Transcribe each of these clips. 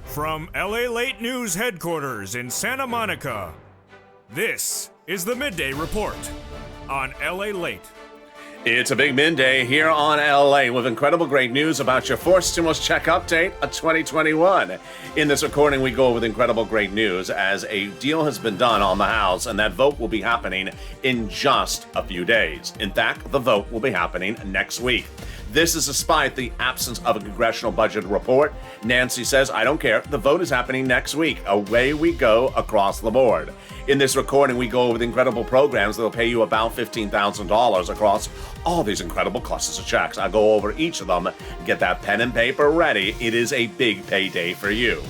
From LALATE News headquarters in Santa Monica, this is the Midday Report on LALATE. It's a big midday here on LA with incredible great news about your fourth stimulus check update of 2021. In this recording, we go over the incredible great news as a deal has been done on the House, and that vote will be happening in just a few days. In fact, the vote will be happening next week. This is despite the absence of a congressional budget report. Nancy says, I don't care. The vote is happening next week. Away we go across the board. In this recording, we go over the incredible programs that will pay you about $15,000 across all these incredible clusters of checks. I'll go over each of them. Get that pen and paper ready. It is a big payday for you.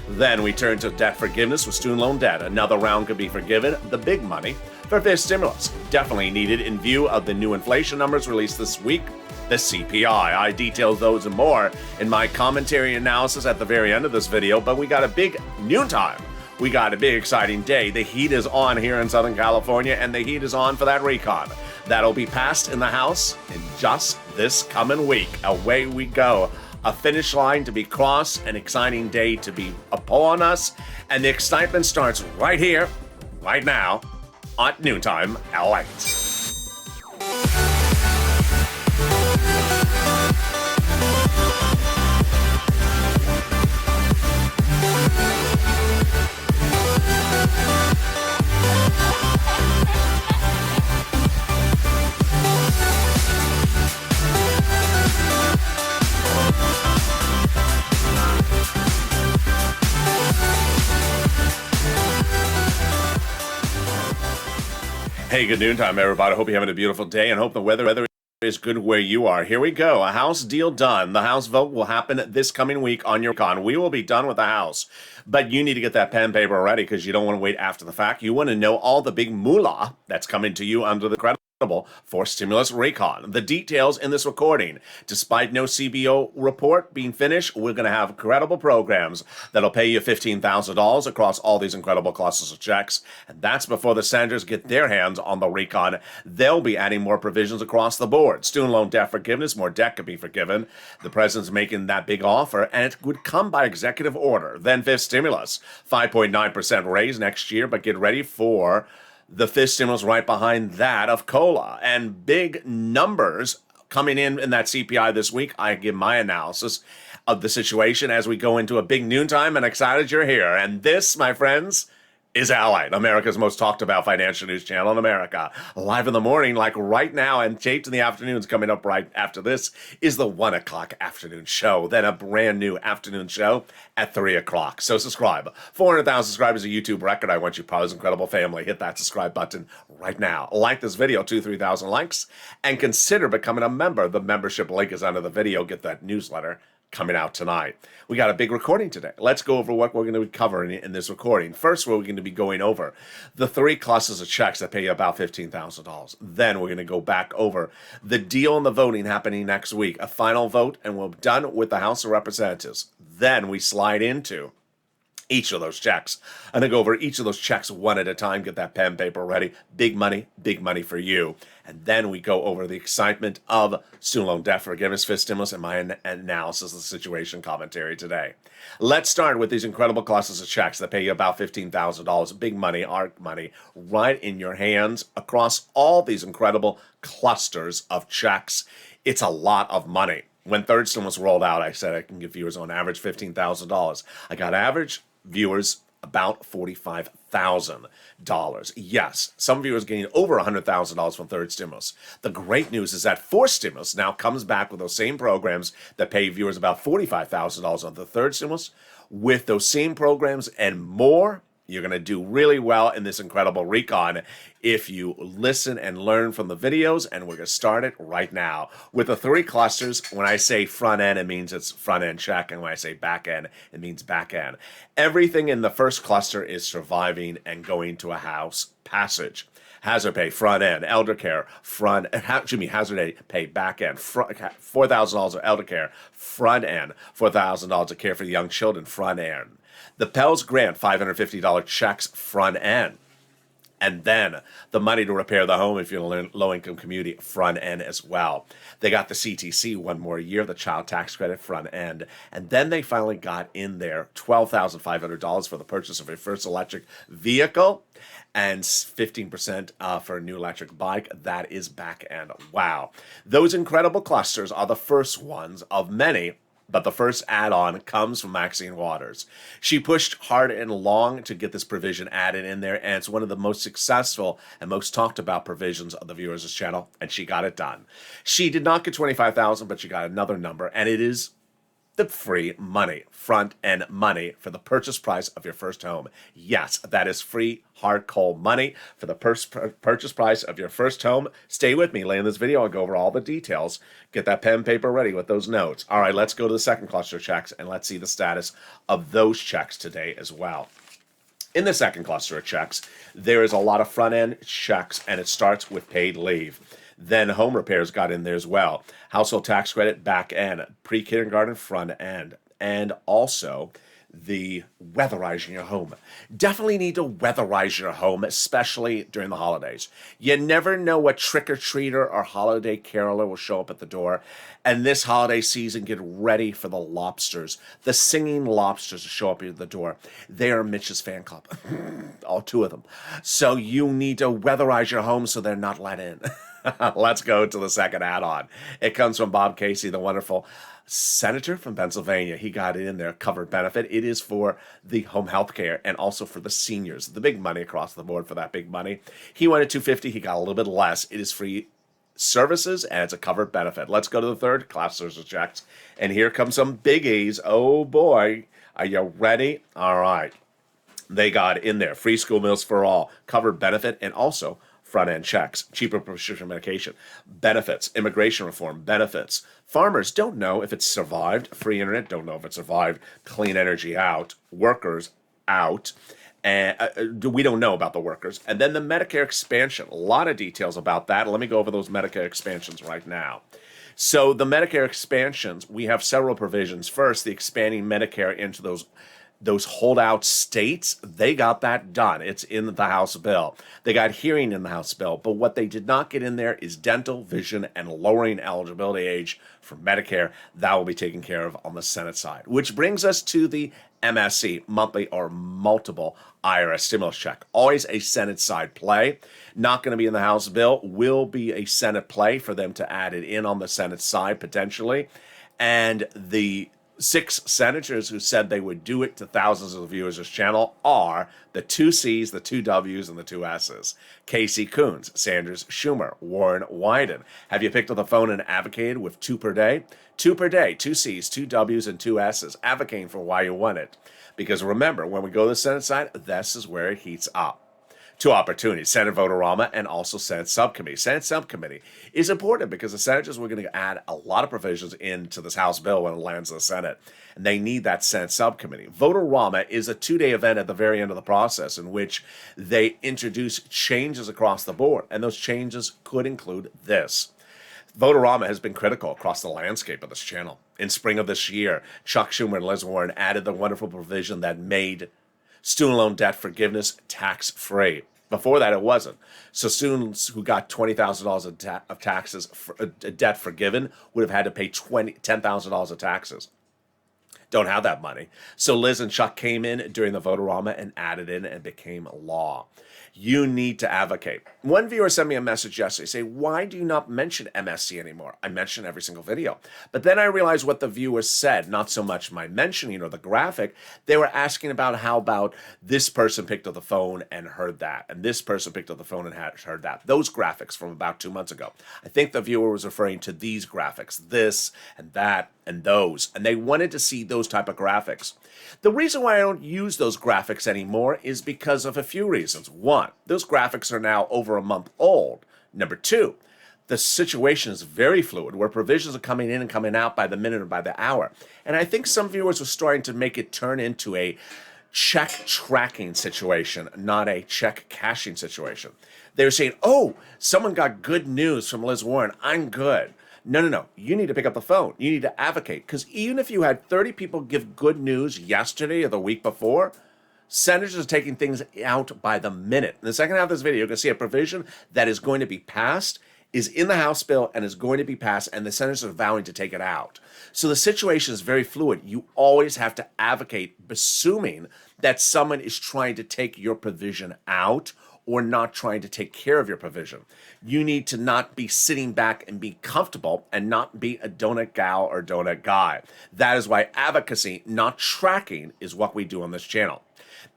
Then we turn to debt forgiveness with student loan debt. Another round could be forgiven. The big money for this stimulus. Definitely needed in view of the new inflation numbers released this week. The CPI. I detail those and more in my commentary analysis at the very end of this video, but we got a big noontime. We got a big exciting day. The heat is on here in Southern California, and the heat is on for that RECON. That'll be passed in the House in just this coming week. Away we go. A finish line to be crossed, an exciting day to be upon us, and the excitement starts right here, right now, at noontime, LA. Hey, good noontime, everybody. Hope you're having a beautiful day and hope the weather is good where you are. Here we go. A House deal done. The House vote will happen this coming week on your RECON. We will be done with the House, but you need to get that pen and paper ready because you don't want to wait after the fact. You want to know all the big moolah that's coming to you under the incredible for stimulus RECON. The details in this recording. Despite no CBO report being finished, we're going to have incredible programs that'll pay you $15,000 across all these incredible clusters of checks. And that's before the senators get their hands on the RECON. They'll be adding more provisions across the board. Student loan debt forgiveness, more debt could be forgiven. The president's making that big offer, and it would come by executive order. Then fifth stimulus, 5.9% raise next year, but get ready for the fifth stimulus right behind that of COLA. And big numbers coming in that CPI this week. I give my analysis of the situation as we go into a big noontime, and excited you're here. And this, my friends, is LALATE, America's most talked about financial news channel in America. Live in the morning, like right now, and taped in the afternoons coming up right after this, is the 1 o'clock afternoon show. Then a brand new afternoon show at 3 o'clock. So subscribe. 400,000 subscribers, a YouTube record. I want you part of this incredible family. Hit that subscribe button right now. Like this video, 2,000-3,000 likes, and consider becoming a member. The membership link is under the video. Get that newsletter coming out tonight. We got a big recording today. Let's go over what we're going to be covering in this recording. First, we're going to be going over the three clusters of checks that pay you about $15,000. Then we're going to go back over the deal and the voting happening next week, a final vote, and we're done with the House of Representatives. Then we slide into each of those checks. I'm going to go over each of those checks one at a time. Get that pen and paper ready. Big money for you. And then we go over the excitement of student loan debt forgiveness, fifth stimulus, and my analysis of the situation commentary today. Let's start with these incredible clusters of checks that pay you about $15,000. Big money, our money, right in your hands across all these incredible clusters of checks. It's a lot of money. When third stimulus rolled out, I said I can give viewers on average $15,000. I got average viewers about $45,000. Yes, some viewers gained over $100,000 from third stimulus. The great news is that fourth stimulus now comes back with those same programs that pay viewers about $45,000 on the third stimulus. With those same programs and more, you're going to do really well in this incredible RECON if you listen and learn from the videos, and we're going to start it right now. With the three clusters, when I say front end, it means it's front end check, and when I say back end, it means back end. Everything in the first cluster is surviving and going to a House passage. Hazard pay, front end, elder care, hazard pay, back end, $4,000 of elder care, front end, $4,000 of care for young children, front end. The Pell's grant, $550 checks, front end. And then the money to repair the home if you're in a low-income community, front end as well. They got the CTC one more year, the child tax credit front end. And then they finally got in there $12,500 for the purchase of a first electric vehicle and 15% for a new electric bike. That is back end. Wow. Those incredible clusters are the first ones of many. But the first add-on comes from Maxine Waters. She pushed hard and long to get this provision added in there, and it's one of the most successful and most talked about provisions of the Viewers' Channel, and she got it done. She did not get $25,000, but she got another number, and it is the free money, front end money for the purchase price of your first home. Yes, that is free hard cold money for the purchase price of your first home. Stay with me. Later in this video, I'll go over all the details. Get that pen and paper ready with those notes. All right, let's go to the second cluster of checks and let's see the status of those checks today as well. In the second cluster of checks, there is a lot of front end checks, and it starts with paid leave. Then home repairs got in there as well. Household tax credit back end, pre-kindergarten front end, and also the weatherizing your home. Definitely need to weatherize your home, especially during the holidays. You never know what trick-or-treater or holiday caroler will show up at the door. And this holiday season, get ready for the lobsters, the singing lobsters to show up at the door. They are Mitch's fan club, all two of them. So you need to weatherize your home so they're not let in. Let's go to the second add-on. It comes from Bob Casey, the wonderful senator from Pennsylvania. He got it in there, covered benefit. It is for the home health care and also for the seniors. The big money across the board for that big money. He went at $250. He got a little bit less. It is free services, and it's a covered benefit. Let's go to the third clusters of checks. And here comes some biggies. Oh, boy. Are you ready? All right. They got in there. Free school meals for all, covered benefit, and also front-end checks, cheaper prescription medication, benefits, immigration reform, benefits. Farmers don't know if it's survived. Free internet, don't know if it survived. Clean energy out. Workers out. And we don't know about the workers. And then the Medicare expansion. A lot of details about that. Let me go over those Medicare expansions right now. So the Medicare expansions, we have several provisions. First, the expanding Medicare into those holdout states, they got that done. It's in the House bill. They got hearing in the House bill, but what they did not get in there is dental, vision, and lowering eligibility age for Medicare. That will be taken care of on the Senate side, which brings us to the MSC, monthly or multiple IRS stimulus check. Always a Senate side play. Not going to be in the House bill. Will be a Senate play for them to add it in on the Senate side potentially. And the 6 senators who said they would do it to thousands of viewers of this channel are the 2 C's, the 2 W's, and the 2 S's. Casey Coons, Sanders Schumer, Warren Wyden. Have you picked up the phone and advocated with 2 per day? 2 per day, 2 C's, 2 W's, and 2 S's, advocating for why you want it. Because remember, when we go to the Senate side, this is where it heats up. 2 opportunities, Senate Vote-A-Rama and also Senate Subcommittee. Senate Subcommittee is important because the senators were going to add a lot of provisions into this House bill when it lands in the Senate, and they need that Senate Subcommittee. Vote-A-Rama is a 2-day event at the very end of the process in which they introduce changes across the board, and those changes could include this. Vote-A-Rama has been critical across the landscape of this channel. In spring of this year, Chuck Schumer and Liz Warren added the wonderful provision that made student loan debt forgiveness tax-free. Before that, it wasn't. So students who got $20,000 of taxes, debt forgiven, would have had to pay $10,000 of taxes. Don't have that money. So Liz and Chuck came in during the Vote-A-Rama and added in and became law. You need to advocate. One viewer sent me a message yesterday saying, why do you not mention MSC anymore? I mention every single video. But then I realized what the viewer said, not so much my mentioning or the graphic. They were asking about how about this person picked up the phone and heard that, and this person picked up the phone and heard that. Those graphics from about 2 months ago. I think the viewer was referring to these graphics, this and that and those, and they wanted to see those type of graphics. The reason why I don't use those graphics anymore is because of a few reasons. 1, those graphics are now over a month old. Number 2, the situation is very fluid where provisions are coming in and coming out by the minute or by the hour. And I think some viewers are starting to make it turn into a check tracking situation, not a check cashing situation. They're saying, oh, someone got good news from Liz Warren. I'm good. No. You need to pick up the phone. You need to advocate. Because even if you had 30 people give good news yesterday or the week before, Senators are taking things out by the minute. In the second half of this video, you're going to see a provision that is going to be passed, is in the House bill, and is going to be passed, and the senators are vowing to take it out. So the situation is very fluid. You always have to advocate, assuming that someone is trying to take your provision out or not trying to take care of your provision. You need to not be sitting back and be comfortable and not be a donut gal or donut guy. That is why advocacy, not tracking, is what we do on this channel.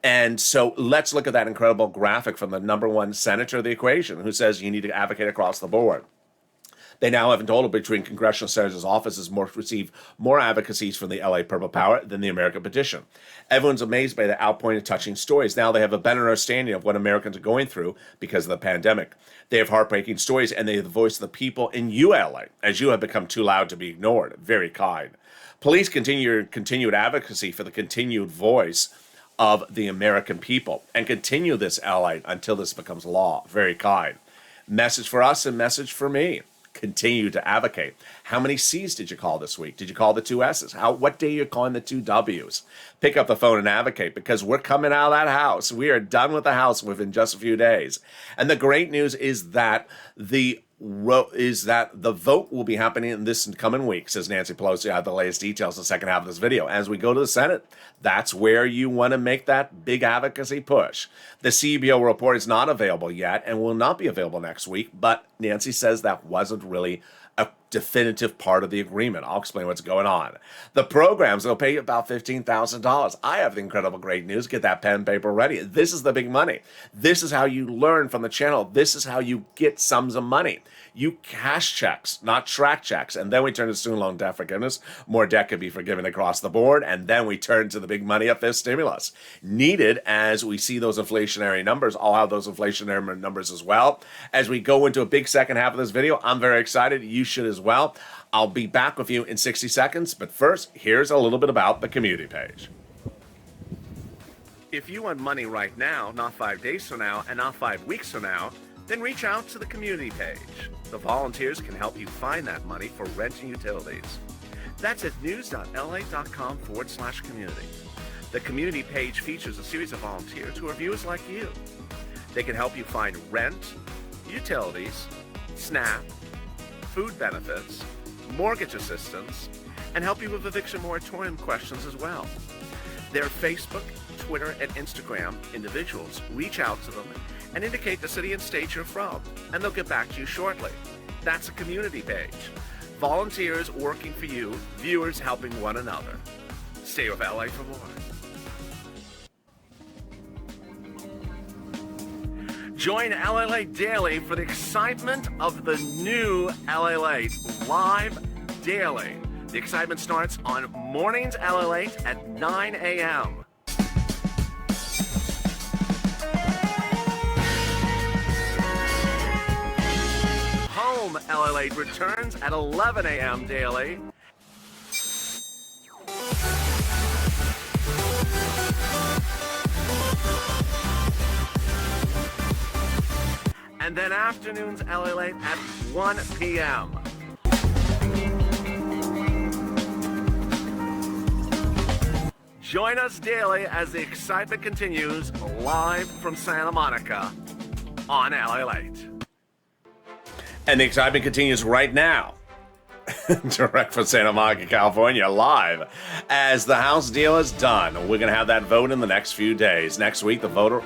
And so let's look at that incredible graphic from the number one senator of the equation who says you need to advocate across the board. They now have a total between congressional senators' offices receive more advocacies from the LA Purple Power than the American Petition. Everyone's amazed by the outpouring of touching stories. Now they have a better understanding of what Americans are going through because of the pandemic. They have heartbreaking stories, and they have the voice of the people in ULA, as you have become too loud to be ignored. Very kind. Police continued advocacy for the continued voice of the American people and continue this ally until this becomes law. Very kind. Message for us and message for me. Continue to advocate. How many C's did you call this week? Did you call the two S's? What day are you calling the two W's? Pick up the phone and advocate, because we're coming out of that house. We are done with the house within just a few days. And the great news is that the vote will be happening in this coming week, says Nancy Pelosi. I have the latest details in the second half of this video. As we go to the Senate, that's where you want to make that big advocacy push. The CBO report is not available yet and will not be available next week, but Nancy says that wasn't really a definitive part of the agreement. I'll explain what's going on. The programs will pay you about $15,000. I have the incredible great news. Get that pen and paper ready. This is the big money. This is how you learn from the channel. This is how you get sums of money. You cash checks, not track checks. And then we turn to student loan debt forgiveness. More debt could be forgiven across the board. And then we turn to the big money of this stimulus. Needed as we see those inflationary numbers. I'll have those inflationary numbers as well. As we go into a big second half of this video, I'm very excited. You should as well. I'll be back with you in 60 seconds. But first, here's a little bit about the community page. If you want money right now, not 5 days from now, and not 5 weeks from now, then reach out to the community page. The volunteers can help you find that money for rent and utilities. That's at news.la.com/community. The community page features a series of volunteers who are viewers like you. They can help you find rent, utilities, SNAP, food benefits, mortgage assistance, and help you with eviction moratorium questions as well. Their Facebook, Twitter, and Instagram individuals reach out to them and indicate the city and state you're from, and they'll get back to you shortly. That's a community page. Volunteers working for you, viewers helping one another. Stay with LA for more. Join LALATE Daily for the excitement of the new LALATE live daily. The excitement starts on mornings LALATE at 9 a.m. Home LALATE returns at 11 a.m. daily. And then afternoons LALATE at 1 p.m. Join us daily as the excitement continues live from Santa Monica on LALATE. And the excitement continues right now. Direct from Santa Monica, California, live. As the House deal is done, we're going to have that vote in the next few days. Next week, the vote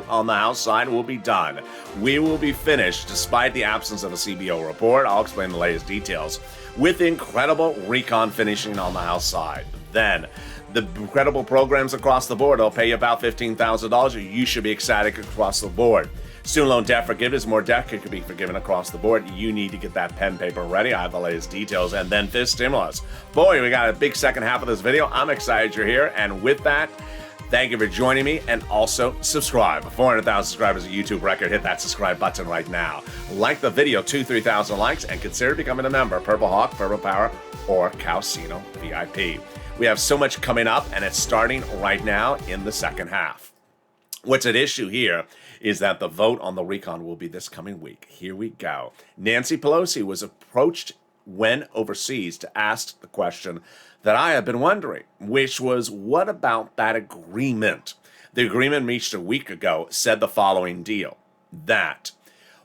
on the House side will be done. We will be finished, despite the absence of a CBO report. I'll explain the latest details. With incredible RECON finishing on the House side. Then, the incredible programs across the board will pay you about $15,000. You should be ecstatic across the board. Student loan debt forgiveness, more debt could be forgiven across the board. You need to get that pen paper ready. I have the latest details. And then this stimulus. Boy, we got a big second half of this video. I'm excited you're here. And with that, thank you for joining me. And also subscribe. 400,000 subscribers is a YouTube record. Hit that subscribe button right now. Like the video, 3,000 likes, and consider becoming a member. Purple Hawk, Purple Power, or Calcino VIP. We have so much coming up, and it's starting right now in the second half. What's at issue here is that the vote on the RECON will be this coming week. Here we go. Nancy Pelosi was approached when overseas to ask the question that I have been wondering, which was, what about that agreement The agreement reached a week ago said the following deal, that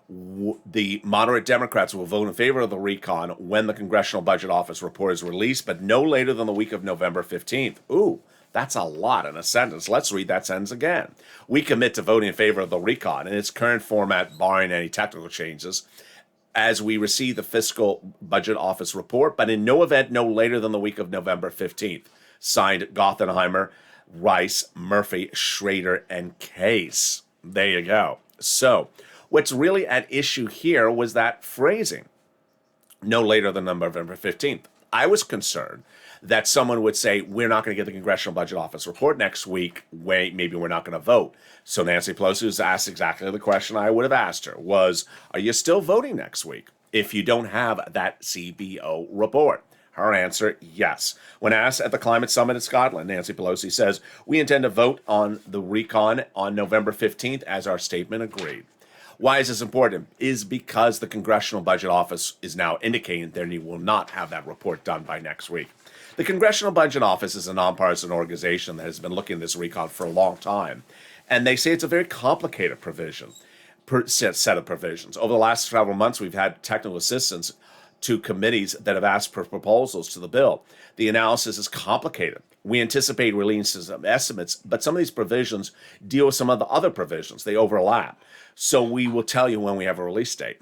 the moderate Democrats will vote in favor of the recon when the Congressional Budget Office report is released, but no later than the week of November 15th. Ooh, that's a lot in a sentence. Let's read that sentence again. We commit to voting in favor of the recon in its current format, barring any technical changes, as we receive the Fiscal Budget Office report, but in no event no later than the week of November 15th. Signed, Gothenheimer, Rice, Murphy, Schrader, and Case. There you go. So, what's really at issue here was that phrasing, no later than November 15th. I was concerned that someone would say, we're not going to get the Congressional Budget Office report next week. Wait, maybe we're not going to vote. So Nancy Pelosi was asked exactly the question I would have asked her was, are you still voting next week if you don't have that CBO report? Her answer, yes. When asked at the Climate Summit in Scotland, Nancy Pelosi says, we intend to vote on the recon on November 15th as our statement agreed. Why is this important? Is because the Congressional Budget Office is now indicating that they will not have that report done by next week. The Congressional Budget Office is a nonpartisan organization that has been looking at this recon for a long time, and they say it's a very complicated set of provisions. Over the last several months, we've had technical assistance to committees that have asked for proposals to the bill. The analysis is complicated. We anticipate releasing some estimates, but some of these provisions deal with some of the other provisions. They overlap. So we will tell you when we have a release date,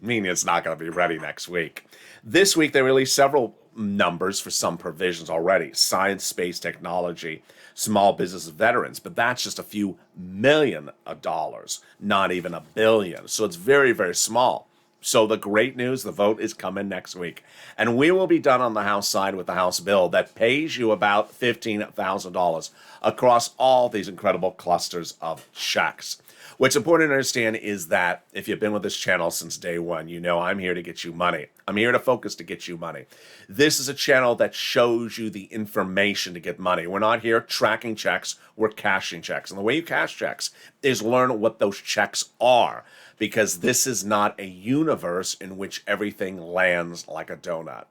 meaning it's not going to be ready next week. This week, they released several numbers for some provisions already. Science, space, technology, small business veterans, but that's just a few million of dollars, not even a billion. So it's very, very small. So the great news, the vote is coming next week. And we will be done on the House side with the House bill that pays you about $15,000 across all these incredible clusters of checks. What's important to understand is that if you've been with this channel since day one, you know I'm here to get you money. I'm here to focus to get you money. This is a channel that shows you the information to get money. We're not here tracking checks, we're cashing checks. And the way you cash checks is learn what those checks are, because this is not a universe in which everything lands like a donut.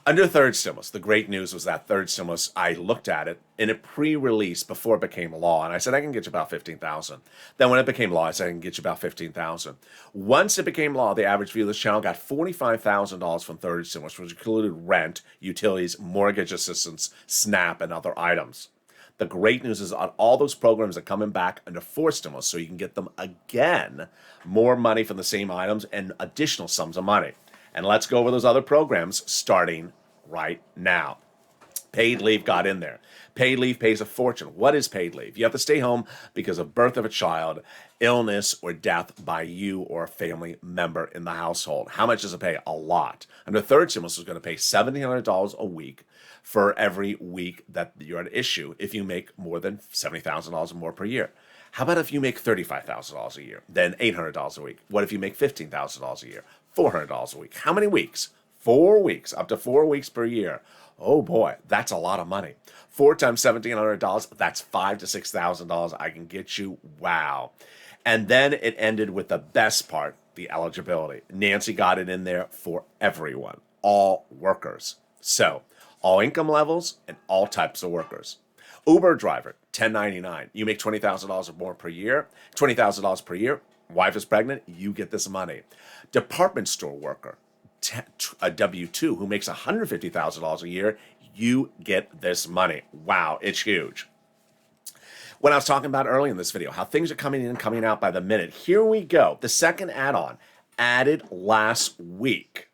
Under third stimulus, the great news was that third stimulus, I looked at it in a pre-release before it became law, and I said, I can get you about $15,000. Then when it became law, I said, I can get you about $15,000. Once it became law, the average viewer of this channel got $45,000 from third stimulus, which included rent, utilities, mortgage assistance, SNAP, and other items. The great news is on all those programs are coming back under fourth stimulus, so you can get them again, more money from the same items and additional sums of money. And let's go over those other programs starting right now. Paid leave got in there. Paid leave pays a fortune. What is paid leave? You have to stay home because of birth of a child, illness, or death by you or a family member in the household. How much does it pay? A lot. Under third stimulus, is going to pay $1,700 a week for every week that you're at issue if you make more than $70,000 or more per year. How about if you make $35,000 a year, then $800 a week? What if you make $15,000 a year? $400 a week. How many weeks? 4 weeks, up to 4 weeks per year. Oh boy, that's a lot of money. 4 times $1,700, that's $5,000 to $6,000 I can get you. Wow. And then it ended with the best part, the eligibility. Nancy got it in there for everyone, all workers. So, all income levels and all types of workers. Uber driver, $10.99. You make $20,000 or more per year, $20,000 per year. Wife is pregnant, you get this money. Department store worker, a W-2 who makes $150,000 a year, you get this money. Wow, it's huge. What I was talking about earlier in this video, how things are coming in and coming out by the minute. Here we go. The second add-on, added last week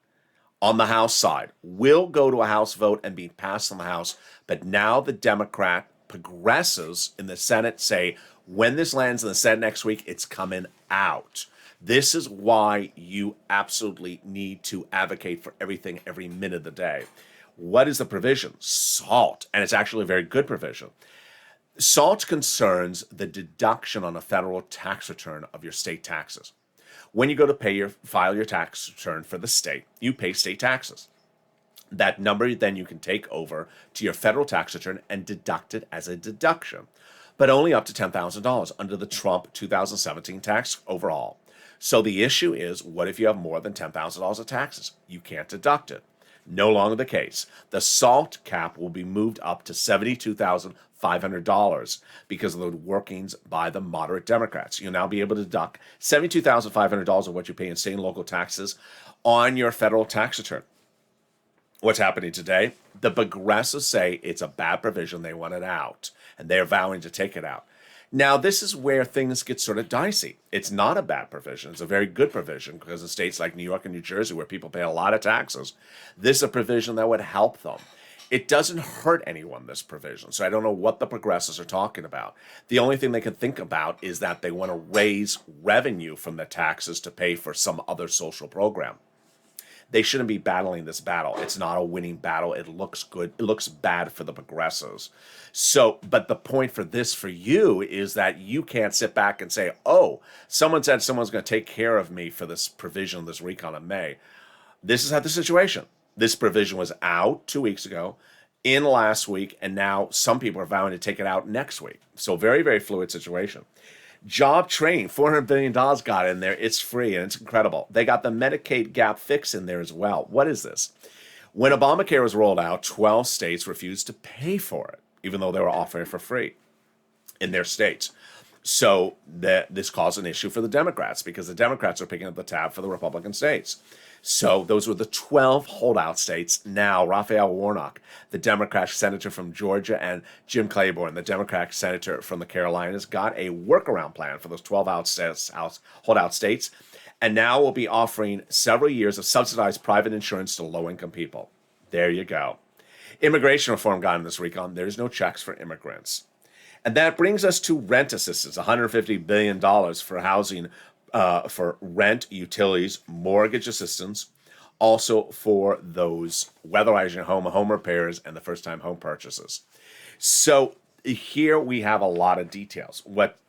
on the House side, will go to a House vote and be passed on the House. But now the Democrat progressives in the Senate say, when this lands in the Senate next week, it's coming out. This is why you absolutely need to advocate for everything every minute of the day. What is the provision? SALT. And it's actually a very good provision. SALT concerns the deduction on a federal tax return of your state taxes. When you go to file your tax return for the state, you pay state taxes. That number then you can take over to your federal tax return and deduct it as a deduction, but only up to $10,000 under the Trump 2017 tax overhaul. So the issue is, what if you have more than $10,000 of taxes? You can't deduct it. No longer the case. The SALT cap will be moved up to $72,500 because of the workings by the moderate Democrats. You'll now be able to deduct $72,500 of what you pay in state and local taxes on your federal tax return. What's happening today? The progressives say it's a bad provision. They want it out, and they're vowing to take it out. Now, this is where things get sort of dicey. It's not a bad provision. It's a very good provision because in states like New York and New Jersey, where people pay a lot of taxes, this is a provision that would help them. It doesn't hurt anyone, this provision. So I don't know what the progressives are talking about. The only thing they can think about is that they want to raise revenue from the taxes to pay for some other social program. They shouldn't be battling this battle. It's not a winning battle. It looks good. It looks bad for the progressives. So, but the point for this for you is that you can't sit back and say, oh, someone said someone's going to take care of me for this provision, this recon in May. This is not the situation. This provision was out 2 weeks ago, in last week, and now some people are vowing to take it out next week. So very, very fluid situation. Job training, $400 billion got in there. It's free and it's incredible. They got the Medicaid gap fix in there as well. What is this? When Obamacare was rolled out, 12 states refused to pay for it, even though they were offering it for free in their states. So this caused an issue for the Democrats because the Democrats are picking up the tab for the Republican states. So those were the 12 holdout states. Now, Raphael Warnock, the Democrat senator from Georgia, and Jim Clyburn, the Democrat senator from the Carolinas, got a workaround plan for those 12 holdout states, and now will be offering several years of subsidized private insurance to low-income people. There you go. Immigration reform got in this recon. There's no checks for immigrants. And that brings us to rent assistance, $150 billion for housing, for rent, utilities, mortgage assistance, also for those weatherizing your home repairs, and the first-time home purchases. So here we have a lot of details.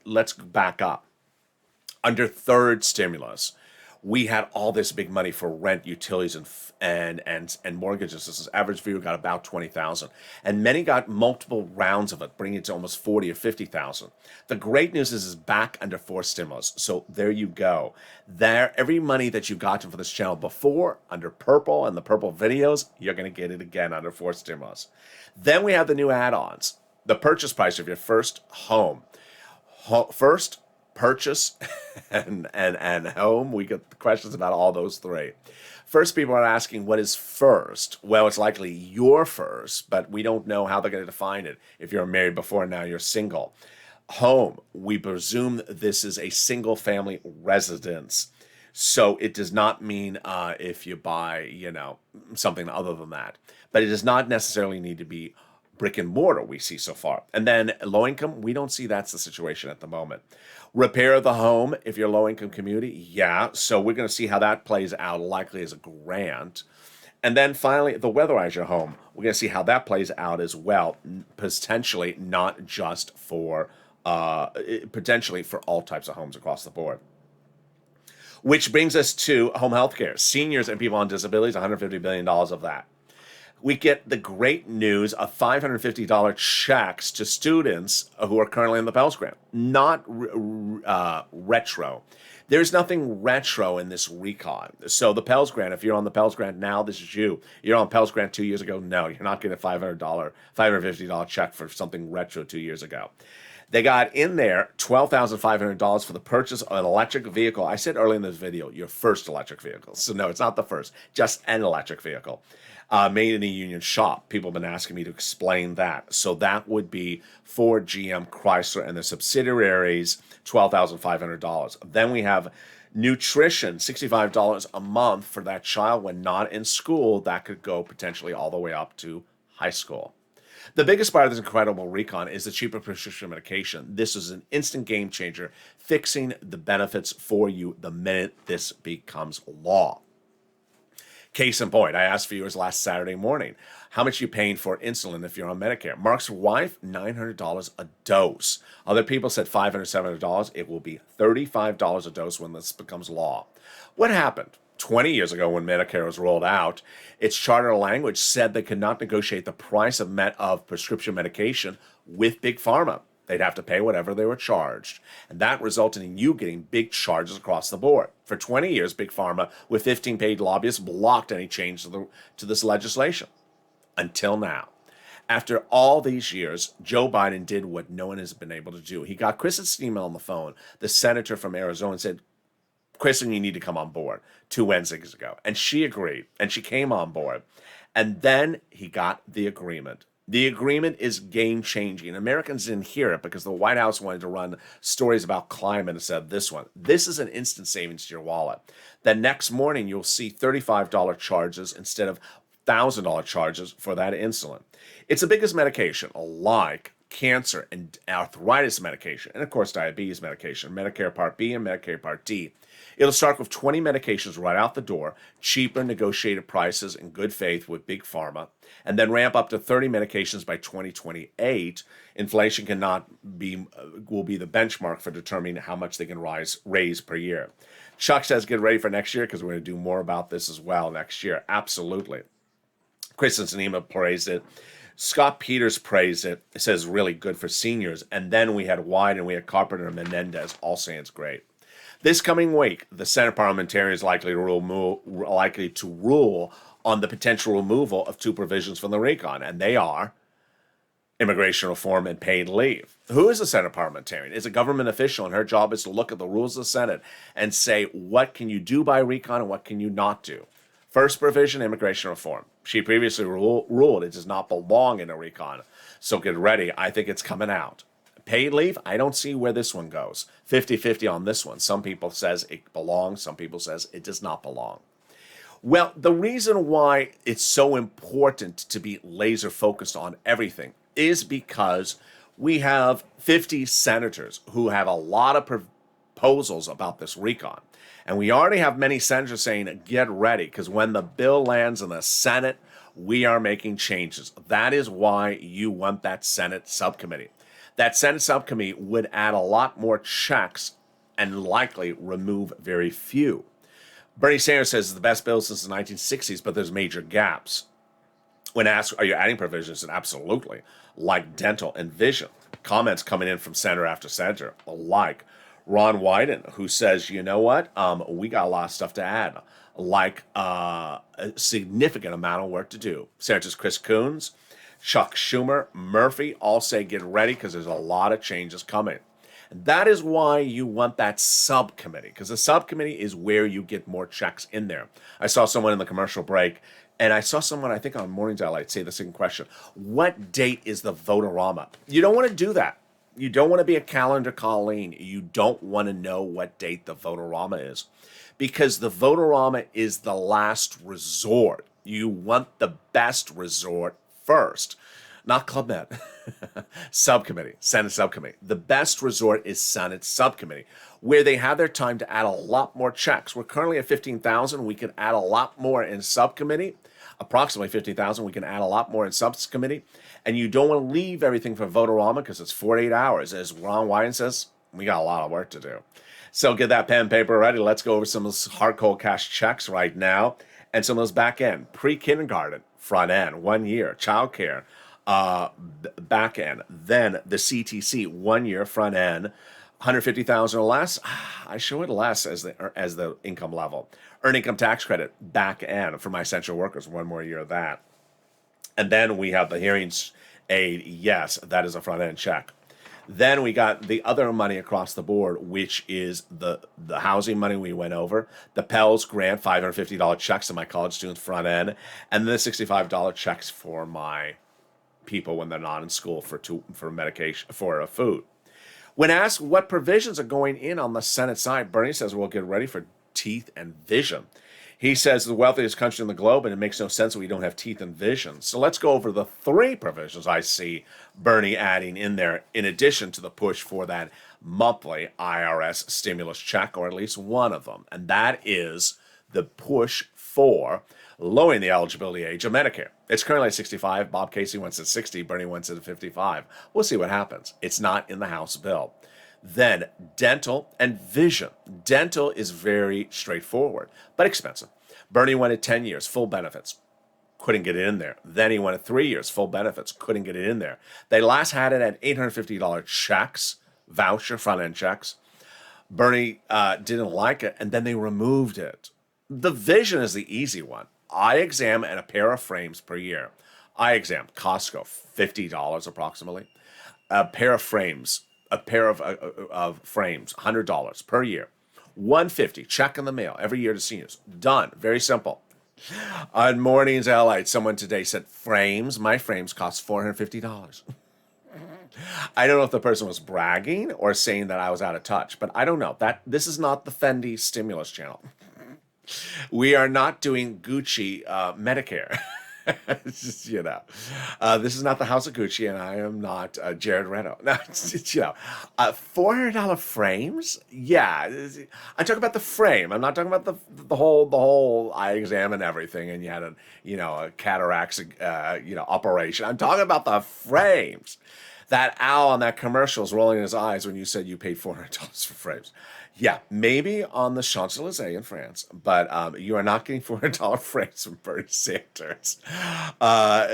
Let's back up. Under third stimulus, we had all this big money for rent, utilities, and mortgage assistance. Average viewer got about $20,000, and many got multiple rounds of it, bringing it to almost $40,000 or $50,000. The great news is it's back under fourth stimulus. So there you go. There, every money that you've gotten for this channel before under purple and the purple videos, you're going to get it again under fourth stimulus. Then we have the new add-ons. The purchase price of your first home. First purchase and home. We get questions about all those three. First, people are asking, what is first? Well, it's likely your first, but we don't know how they're going to define it. If you're married before and now you're single. Home, we presume this is a single family residence. So it does not mean if you buy, something other than that. But it does not necessarily need to be brick and mortar we see so far. And then low income, we don't see that's the situation at the moment. Repair of the home, if you're low income community, yeah. So we're going to see how that plays out, likely as a grant. And then finally, the weatherize your home. We're going to see how that plays out as well, potentially not just for, potentially for all types of homes across the board. Which brings us to home health care. Seniors and people on disabilities, $150 billion of that. We get the great news of $550 checks to students who are currently in the Pell Grant. Not retro. There's nothing retro in this recon. So the Pell Grant, if you're on the Pell Grant now, this is you. You're on Pell Grant 2 years ago, no, you're not getting a $550 check for something retro 2 years ago. They got in there $12,500 for the purchase of an electric vehicle. I said earlier in this video, your first electric vehicle. So no, it's not the first, just an electric vehicle. Made in a union shop. People have been asking me to explain that. So that would be Ford, GM, Chrysler, and their subsidiaries, $12,500. Then we have nutrition, $65 a month for that child when not in school. That could go potentially all the way up to high school. The biggest part of this incredible recon is the cheaper prescription medication. This is an instant game changer, fixing the benefits for you the minute this becomes law. Case in point, I asked viewers last Saturday morning, how much are you paying for insulin if you're on Medicare? Mark's wife, $900 a dose. Other people said $500, $700. It will be $35 a dose when this becomes law. What happened? 20 years ago when Medicare was rolled out, its charter language said they could not negotiate the price of prescription medication with Big Pharma. They'd have to pay whatever they were charged. And that resulted in you getting big charges across the board. For 20 years, Big Pharma, with 15 paid lobbyists, blocked any change to this legislation. Until now. After all these years, Joe Biden did what no one has been able to do. He got Kristen Sinema on the phone, the senator from Arizona, and said, Kristen, you need to come on board 2 Wednesdays ago. And she agreed, and she came on board. And then he got the agreement. The agreement is game-changing. Americans didn't hear it because the White House wanted to run stories about climate instead of this one. This is an instant savings to your wallet. The next morning, you'll see $35 charges instead of $1,000 charges for that insulin. It's the biggest medication, like cancer and arthritis medication, and of course diabetes medication, Medicare Part B and Medicare Part D. It'll start with 20 medications right out the door, cheaper negotiated prices in good faith with Big Pharma, and then ramp up to 30 medications by 2028. Inflation will be the benchmark for determining how much they can raise per year. Chuck says get ready for next year because we're going to do more about this as well next year. Absolutely. Kristen Sinema praised it. Scott Peters praised it. It says really good for seniors. And then we had Wyden and we had Carpenter and Menendez all saying it's great. This coming week, the Senate parliamentarians likely to rule on the potential removal of 2 provisions from the RECON, and they are immigration reform and paid leave. Who is a Senate parliamentarian? It's a government official, and her job is to look at the rules of the Senate and say, what can you do by RECON and what can you not do? First provision, immigration reform. She previously ruled it does not belong in a RECON, so get ready. I think it's coming out. Paid leave, I don't see where this one goes. 50-50 on this one. Some people says it belongs. Some people says it does not belong. Well, the reason why it's so important to be laser focused on everything is because we have 50 senators who have a lot of proposals about this RECON. And we already have many senators saying, get ready, because when the bill lands in the Senate, we are making changes. That is why you want that Senate subcommittee. That Senate subcommittee would add a lot more checks and likely remove very few. Bernie Sanders says it's the best bill since the 1960s, but there's major gaps. When asked, are you adding provisions? And absolutely, like dental and vision. Comments coming in from senator after senator, like Ron Wyden, who says, you know what, we got a lot of stuff to add, like a significant amount of work to do. Senators Chris Coons, Chuck Schumer, Murphy all say get ready because there's a lot of changes coming. And that is why you want that subcommittee, because the subcommittee is where you get more checks in there. I saw someone in the commercial break, and I saw someone, I think on Morning's Highlight, say the same question. What date is the vote-a-rama? You don't want to do that. You don't want to be a calendar Colleen. You don't want to know what date the vote-a-rama is, because the vote-a-rama is the last resort. You want the best resort first, not Club Med. Subcommittee, Senate subcommittee. The best resort is Senate subcommittee, where they have their time to add a lot more checks. We're currently at 15,000. We can add a lot more in subcommittee. Approximately 50,000. We can add a lot more in subcommittee. And you don't want to leave everything for vote-a-rama because it's 48 hours. As Ron Wyden says, we got a lot of work to do. So get that pen and paper ready. Let's go over some of those hard cold cash checks right now and some of those back end. Pre-kindergarten, front end, 1 year. Child care, back end. Then the CTC, 1 year, front end. 150,000 or less, I show it less as the income level. Earned income tax credit, back end for my essential workers, 1 more year of that. And then we have the hearings aid, yes, that is a front end check. Then we got the other money across the board, which is the housing money we went over, the Pell's grant, $550 checks to my college students front end, and then the $65 checks for my people when they're not in school for medication, for food. When asked what provisions are going in on the Senate side, Bernie says we'll get ready for teeth and vision. He says the wealthiest country in the globe, and it makes no sense that we don't have teeth and vision. So let's go over the 3 provisions I see Bernie adding in there, in addition to the push for that monthly IRS stimulus check, or at least one of them. And that is the push for lowering the eligibility age of Medicare. It's currently at 65. Bob Casey wants it at 60. Bernie wants it at 55. We'll see what happens. It's not in the House bill. Then dental and vision. Dental is very straightforward, but expensive. Bernie wanted 10 years, full benefits. couldn't get it in there. Then he went 3 years, full benefits, couldn't get it in there. They last had it at $850 checks, voucher, front-end checks. Bernie didn't like it, and then they removed it. The vision is the easy one. Eye exam and a pair of frames per year. Eye exam, Costco, $50 approximately. A pair of frames, frames, $100 per year. $150, check in the mail every year to seniors. Done. Very simple. On Mornings LA, someone today said, frames, my frames cost $450. I don't know if the person was bragging or saying that I was out of touch, but I don't know. This is not the Fendi stimulus channel. We are not doing Gucci Medicare. It's just, this is not the House of Gucci, and I am not Jared Leto. No, it's just, $400 frames. Yeah, I'm talking about the frame. I'm not talking about the whole eye exam and everything, and you had a cataracts operation. I'm talking about the frames. That owl on that commercial is rolling his eyes when you said you paid $400 for frames. Yeah, maybe on the Champs-Élysées in France, but you are not getting $400 frames from Bernie Sanders,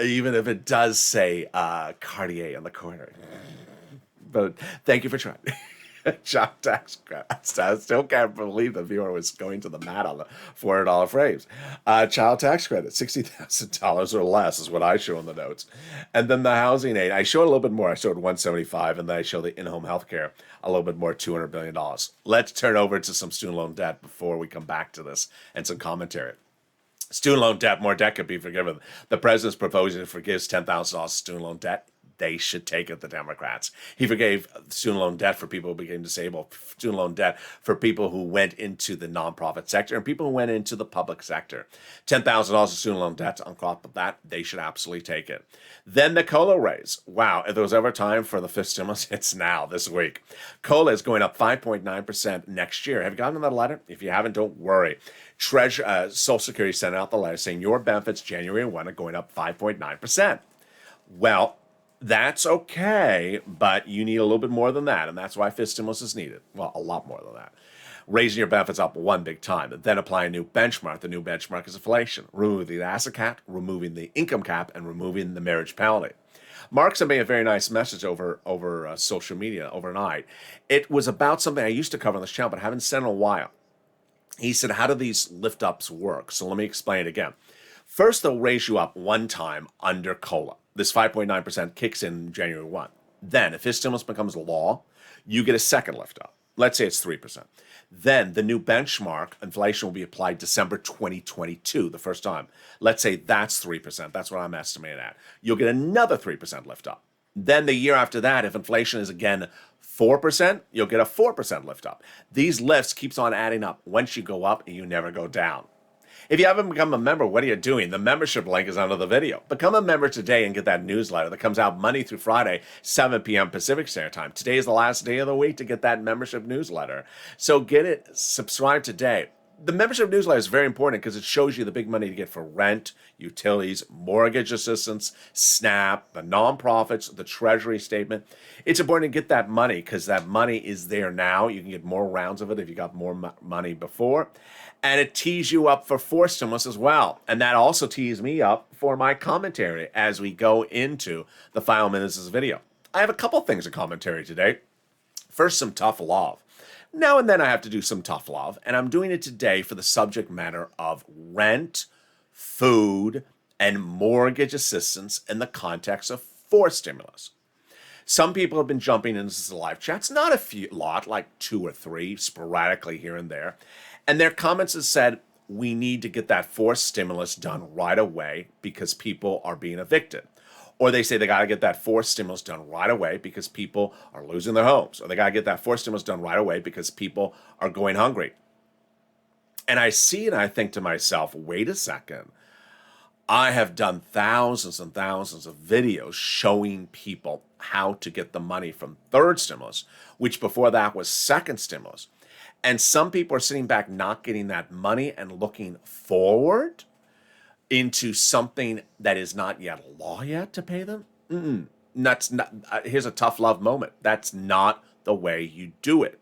even if it does say Cartier in the corner. But thank you for trying. Child tax credit. I still can't believe the viewer was going to the mat on the $400 frames. Child tax credit, $60,000 or less is what I show in the notes. And then the housing aid, I showed a little bit more. I showed $175, and then I show the in-home health care a little bit more, $200 billion. Let's turn over to some student loan debt before we come back to this and some commentary. Student loan debt, more debt could be forgiven. The president's proposing to forgive $10,000 student loan debt. They should take it, the Democrats. He forgave student loan debt for people who became disabled, student loan debt for people who went into the nonprofit sector, and people who went into the public sector. $10,000 of student loan debt on top of that, they should absolutely take it. Then the COLA raise. Wow, if there was ever time for the fifth stimulus, it's now, this week. COLA is going up 5.9% next year. Have you gotten that letter? If you haven't, don't worry. Social Security sent out the letter saying your benefits January 1 are going up 5.9%. Well, that's okay, but you need a little bit more than that, and that's why fifth stimulus is needed. Well, a lot more than that. Raising your benefits up one big time, and then apply a new benchmark. The new benchmark is inflation. Removing the asset cap, removing the income cap, and removing the marriage penalty. Mark sent me a very nice message over social media overnight. It was about something I used to cover on this channel, but I haven't said in a while. He said, how do these lift-ups work? So let me explain it again. First, they'll raise you up one time under COLA. This 5.9% kicks in January 1. Then, if his stimulus becomes law, you get a second lift up. Let's say it's 3%. Then, the new benchmark, inflation will be applied December 2022, the first time. Let's say that's 3%. That's what I'm estimating at. You'll get another 3% lift up. Then, the year after that, if inflation is again 4%, you'll get a 4% lift up. These lifts keeps on adding up. Once you go up, you never go down. If you haven't become a member, what are you doing? The membership link is under the video. Become a member today and get that newsletter that comes out Monday through Friday, 7 p.m. Pacific Standard Time. Today is the last day of the week to get that membership newsletter. So get it, subscribe today. The membership newsletter is very important because it shows you the big money to get for rent, utilities, mortgage assistance, SNAP, the nonprofits, the Treasury statement. It's important to get that money because that money is there now. You can get more rounds of it if you got more money before. And it tees you up for fourth stimulus as well. And that also tees me up for my commentary as we go into the final minutes of this video. I have a couple things of commentary today. First, some tough love. Now and then I have to do some tough love, and I'm doing it today for the subject matter of rent, food, and mortgage assistance in the context of fourth stimulus. Some people have been jumping into the live chats, not a lot, like 2 or 3, sporadically here and there. And their comments have said, we need to get that fourth stimulus done right away because people are being evicted. Or they say they got to get that fourth stimulus done right away because people are losing their homes. Or they got to get that fourth stimulus done right away because people are going hungry. And I see and I think to myself, wait a second. I have done thousands and thousands of videos showing people how to get the money from third stimulus, which before that was second stimulus. And some people are sitting back not getting that money and looking forward into something that is not yet law yet to pay them. That's not. Here's a tough love moment. That's not the way you do it.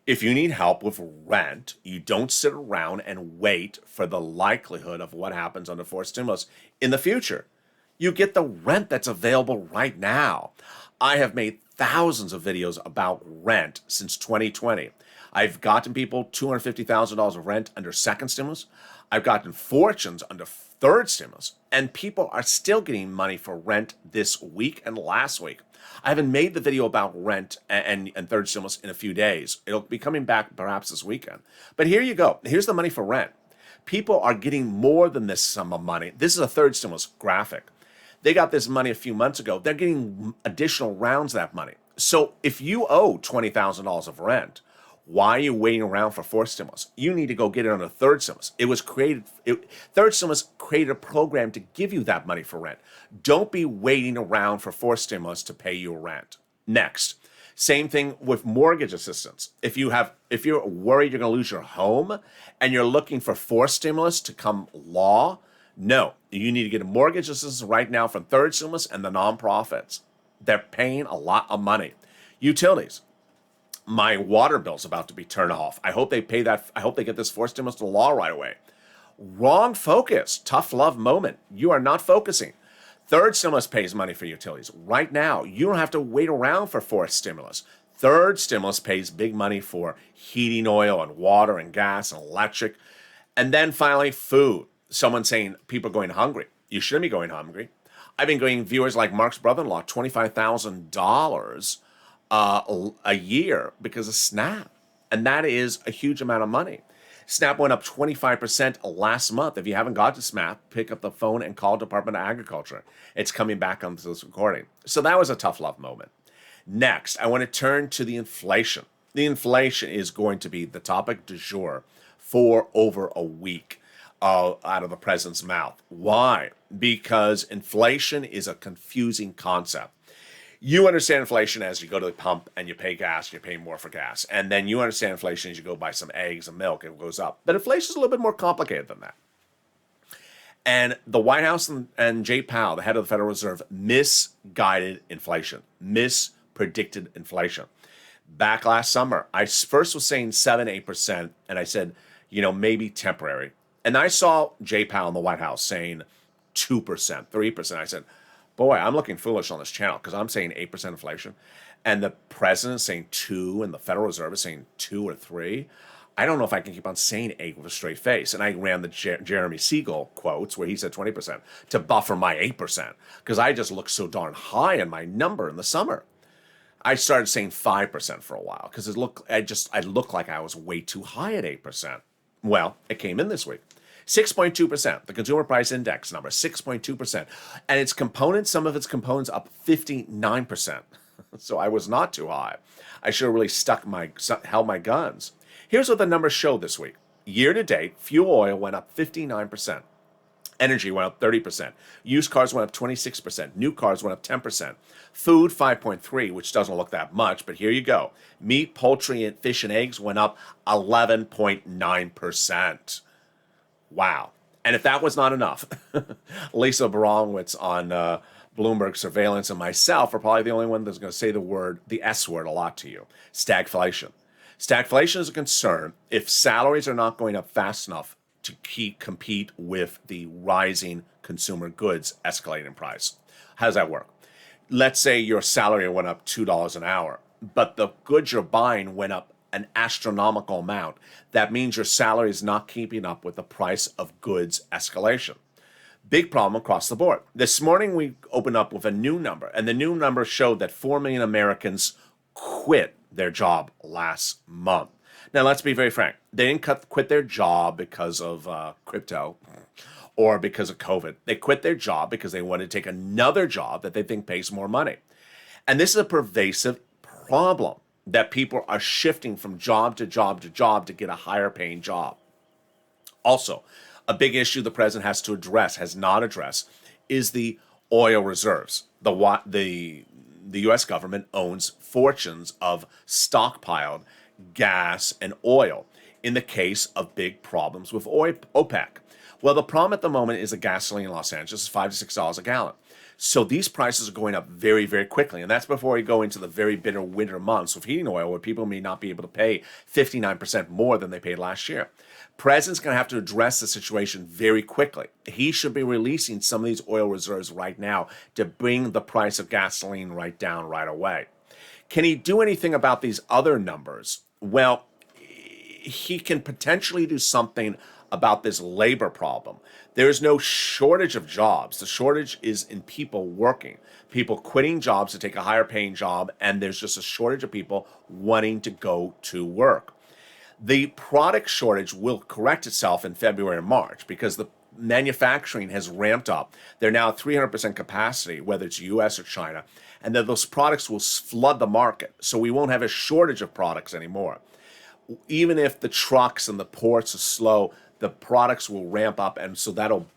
If you need help with rent, you don't sit around and wait for the likelihood of what happens under forced stimulus in the future. You get the rent that's available right now. I have made thousands of videos about rent since 2020. I've gotten people $250,000 of rent under second stimulus. I've gotten fortunes under third stimulus, and people are still getting money for rent this week and last week. I haven't made the video about rent and third stimulus in a few days. It'll be coming back perhaps this weekend. But here you go. Here's the money for rent. People are getting more than this sum of money. This is a third stimulus graphic. They got this money a few months ago. They're getting additional rounds of that money. So if you owe $20,000 of rent, why are you waiting around for fourth stimulus? You need to go get it on a third stimulus. Third stimulus created a program to give you that money for rent. Don't be waiting around for fourth stimulus to pay your rent. Next, same thing with mortgage assistance. If you're worried you're going to lose your home and you're looking for fourth stimulus to come law, no, you need to get a mortgage assistance right now from third stimulus and the nonprofits. They're paying a lot of money. Utilities. My water bill's about to be turned off. I hope they pay that. I hope they get this fourth stimulus to law right away. Wrong focus. Tough love moment. You are not focusing. Third stimulus pays money for utilities. Right now, you don't have to wait around for fourth stimulus. Third stimulus pays big money for heating oil and water and gas and electric. And then finally, food. Someone saying people are going hungry. You shouldn't be going hungry. I've been getting viewers like Mark's brother-in-law $25,000 a year because of SNAP. And that is a huge amount of money. SNAP went up 25% last month. If you haven't got to SNAP, pick up the phone and call Department of Agriculture. It's coming back on this recording. So that was a tough love moment. Next, I want to turn to the inflation. The inflation is going to be the topic du jour for over a week out of the president's mouth. Why? Because inflation is a confusing concept. You understand inflation as you go to the pump and you pay gas, you pay more for gas. And then you understand inflation as you go buy some eggs and milk, it goes up. But inflation is a little bit more complicated than that. And the White House and Jay Powell, the head of the Federal Reserve, misguided inflation, mispredicted inflation. Back last summer, I first was saying 7-8%, and I said, maybe temporary. And I saw Jay Powell in the White House saying 2%, 3%. I said, boy, I'm looking foolish on this channel because I'm saying 8% inflation. And the president's saying 2, and the Federal Reserve is saying 2 or 3. I don't know if I can keep on saying 8 with a straight face. And I ran the Jeremy Siegel quotes where he said 20% to buffer my 8% because I just looked so darn high in my number in the summer. I started saying 5% for a while because I looked like I was way too high at 8%. Well, it came in this week. 6.2%, the consumer price index number, 6.2%. And its components, some of its components up 59%. So I was not too high. I should have really held my guns. Here's what the numbers show this week. Year to date, fuel oil went up 59%. Energy went up 30%. Used cars went up 26%. New cars went up 10%. Food, 5.3%, which doesn't look that much, but here you go. Meat, poultry, and fish and eggs went up 11.9%. Wow. And if that was not enough, Lisa Barongwitz on Bloomberg Surveillance and myself are probably the only one that's going to say the S word a lot to you. Stagflation. Stagflation is a concern if salaries are not going up fast enough to compete with the rising consumer goods escalating in price. How does that work? Let's say your salary went up $2 an hour, but the goods you're buying went up an astronomical amount. That means your salary is not keeping up with the price of goods escalation. Big problem across the board. This morning we opened up with a new number, and the new number showed that 4 million Americans quit their job last month. Now, let's be very frank. They didn't quit their job because of crypto or because of COVID. They quit their job because they wanted to take another job that they think pays more money. And this is a pervasive problem that people are shifting from job to job to job to get a higher paying job. Also, a big issue the president has not addressed, is the oil reserves. The U.S. government owns fortunes of stockpiled gas and oil in the case of big problems with OPEC. Well, the problem at the moment is the gasoline in Los Angeles is $5 to $6 a gallon. So these prices are going up very, very quickly. And that's before we go into the very bitter winter months of heating oil, where people may not be able to pay 59% more than they paid last year. President's going to have to address the situation very quickly. He should be releasing some of these oil reserves right now to bring the price of gasoline right down right away. Can he do anything about these other numbers? Well, he can potentially do something about this labor problem. There's no shortage of jobs. The shortage is in people working, people quitting jobs to take a higher paying job, and there's just a shortage of people wanting to go to work. The product shortage will correct itself in February and March because the manufacturing has ramped up. They're now at 300% capacity, whether it's US or China, and then those products will flood the market. So we won't have a shortage of products anymore. Even if the trucks and the ports are slow, the products will ramp up, and so that'll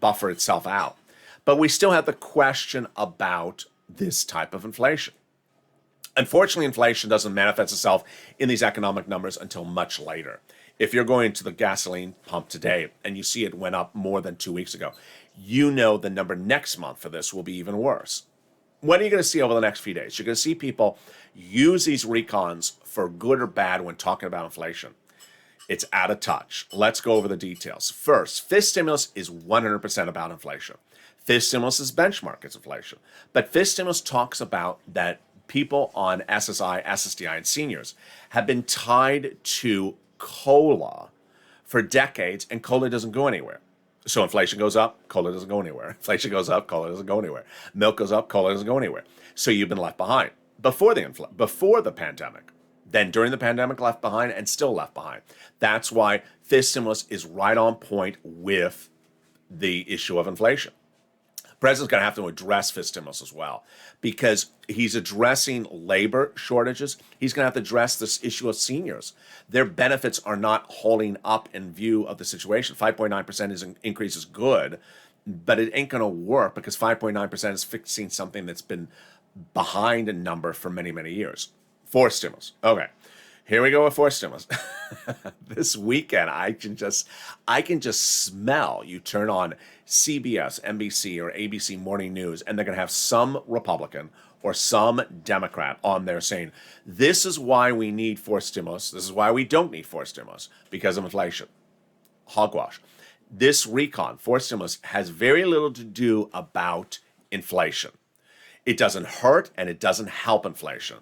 buffer itself out. But we still have the question about this type of inflation. Unfortunately, inflation doesn't manifest itself in these economic numbers until much later. If you're going to the gasoline pump today and you see it went up more than 2 weeks ago, you know the number next month for this will be even worse. What are you going to see over the next few days? You're going to see people use these recons for good or bad when talking about inflation. It's out of touch. Let's go over the details. First, fifth stimulus is 100% about inflation. Fifth stimulus is benchmark, it's inflation. But fifth stimulus talks about that people on SSI, SSDI, and seniors have been tied to COLA for decades, and COLA doesn't go anywhere. So inflation goes up, COLA doesn't go anywhere. Inflation goes up, COLA doesn't go anywhere. Milk goes up, COLA doesn't go anywhere. So you've been left behind before the pandemic. Then during the pandemic, left behind, and still left behind. That's why fifth stimulus is right on point with the issue of inflation. The president's going to have to address fifth stimulus as well, because he's addressing labor shortages. He's going to have to address this issue of seniors. Their benefits are not holding up in view of the situation. 5.9% increase is good, but it ain't going to work because 5.9% is fixing something that's been behind a number for many, many years. Fourth stimulus. Okay, here we go with fourth stimulus. This weekend, I can just smell. You turn on CBS, NBC, or ABC Morning News, and they're going to have some Republican or some Democrat on there saying, this is why we need fourth stimulus. This is why we don't need fourth stimulus, because of inflation. Hogwash. This recon, fourth stimulus, has very little to do about inflation. It doesn't hurt and it doesn't help inflation.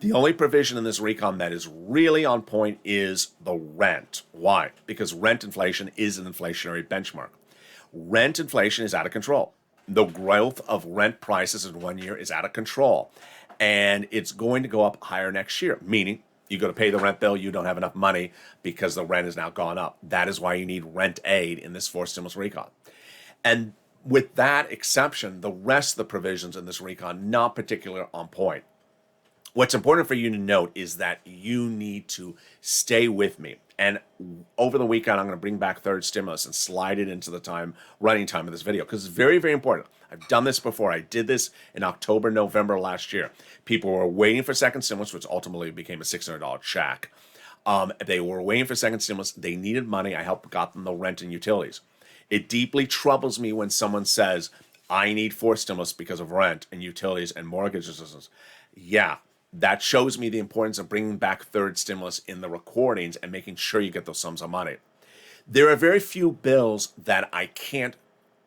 The only provision in this recon that is really on point is the rent. Why? Because rent inflation is an inflationary benchmark. Rent inflation is out of control. The growth of rent prices in 1 year is out of control. And it's going to go up higher next year, meaning you go to pay the rent bill, you don't have enough money because the rent has now gone up. That is why you need rent aid in this fourth stimulus recon. And with that exception, the rest of the provisions in this recon, not particularly on point. What's important for you to note is that you need to stay with me. And over the weekend, I'm going to bring back third stimulus and slide it into the running time of this video, because it's very, very important. I've done this before. I did this in October, November last year. People were waiting for second stimulus, which ultimately became a $600 check. They were waiting for second stimulus. They needed money. I helped got them the rent and utilities. It deeply troubles me when someone says, I need fourth stimulus because of rent and utilities and mortgage assistance. Yeah. That shows me the importance of bringing back third stimulus in the recordings and making sure you get those sums of money. There are very few bills that I can't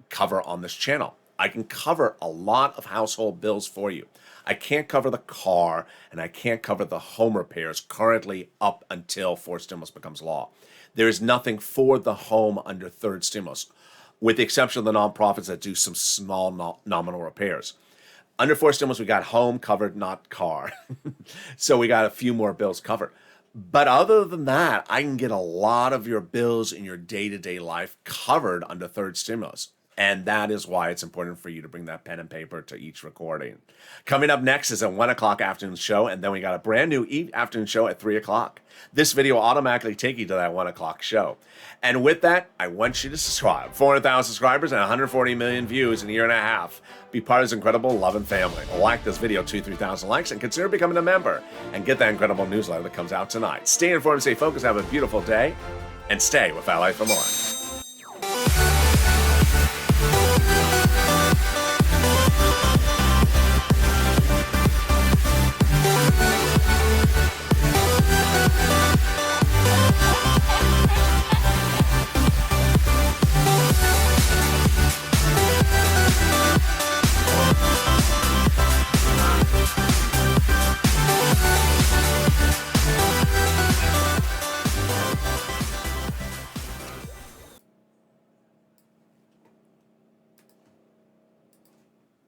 cover on this channel. I can cover a lot of household bills for you. I can't cover the car, and I can't cover the home repairs currently up until fourth stimulus becomes law. There is nothing for the home under third stimulus, with the exception of the nonprofits that do some small nominal repairs. Under fourth stimulus, we got home covered, not car. So we got a few more bills covered. But other than that, I can get a lot of your bills in your day-to-day life covered under third stimulus. And that is why it's important for you to bring that pen and paper to each recording. Coming up next is a 1 o'clock afternoon show, and then we got a brand new afternoon show at 3 o'clock. This video will automatically take you to that 1 o'clock show. And with that, I want you to subscribe. 400,000 subscribers and 140 million views in a year and a half. Be part of this incredible love and family. Like this video, 2,000-3,000 likes, and consider becoming a member and get that incredible newsletter that comes out tonight. Stay informed, stay focused, have a beautiful day, and stay with LA for more.